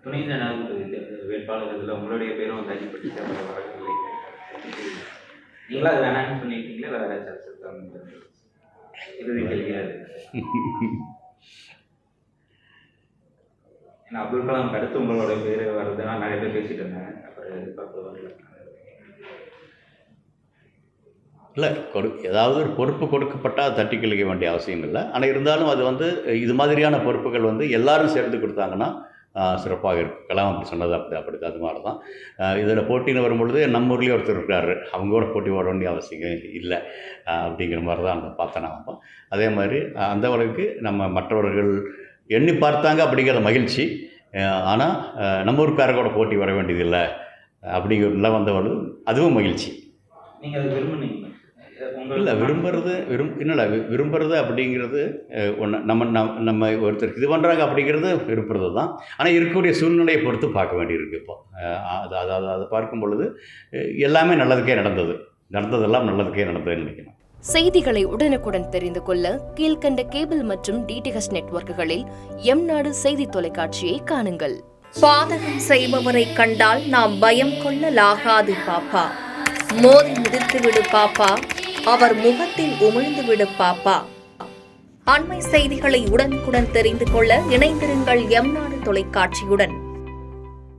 துணை ஜனாதிபதி வேட்பாளர்கள் உங்களுடைய பேரும் தனிப்பட்டு வரவில்லை. நீங்களா அது வேணான்னு சொல்லிட்டீங்களா? வேற ஏதாச்சும் இறுதி கேள்வியாது. ஏன்னா அப்துல் கலாம் அடுத்து உங்களோட பேர் வருதுன்னா நிறைய பேர் பேசிட்டு இருந்தாங்க. அப்புறம் எதிர்பார்ப்பு வரல. இல்லை ஏதாவது ஒரு பொறுப்பு கொடுக்கப்பட்டால் தட்டி கழிக்க வேண்டிய அவசியம் இல்லை. ஆனால் இருந்தாலும் அது இது மாதிரியான பொறுப்புகள் எல்லாரும் சேர்ந்து கொடுத்தாங்கன்னா சிறப்பாக இருக்கும். கலாம் அப்படி சொன்னது அப்படி அது மாதிரி தான். இதில் போட்டின்னு வரும்பொழுது நம்ம ஊர்லேயே ஒருத்தர் இருக்கிறாரு, அவங்களோட போட்டி போட வேண்டிய அவசியம் இல்லை அப்படிங்கிற மாதிரி தான் பார்த்தேன் நான். அதே மாதிரி அந்த அளவுக்கு நம்ம மற்றவர்கள் எண்ணி பார்த்தாங்க அப்படிங்கிற மகிழ்ச்சி. ஆனால் நம்ம ஊருக்காரரோட போட்டி வர வேண்டியதில்லை அப்படிங்கிறதுலாம் வந்தவொழுது அதுவும் மகிழ்ச்சி. நீங்கள் அது விரும்புனீங்க? இல்லை விரும்புறது அப்படிங்கிறது ஒன்று. நம்ம ஒருத்தருக்கு இது பண்ணுறாங்க அப்படிங்கிறது விரும்புறது தான். ஆனால் இருக்கக்கூடிய சூழ்நிலையை பொறுத்து பார்க்க வேண்டியிருக்கு. இப்போ அதை பார்க்கும் பொழுது எல்லாமே நடந்ததெல்லாம் நல்லதுக்கே நடந்ததுன்னு நினைக்கிறேன். செய்திகளை உடனுக்குடன் தெரிந்து கொள்ள கீழ்கண்ட கேபிள் மற்றும் டிடிஹெச் நெட்வொர்க்குகளில் எம்நாடு செய்தி தொலைக்காட்சியை காணுங்கள். பாதகம் செய்பவரை கண்டால் நாம் பயம் கொள்ளலாகாது பாப்பா. மோதி மிதித்து விடு பாப்பா, அவர் முகத்தில் உமிழ்ந்து விடு பாப்பா. அண்மை செய்திகளை உடனுக்குடன் தெரிந்து கொள்ள இணைந்திருங்கள் எம்நாடு தொலைக்காட்சியுடன்.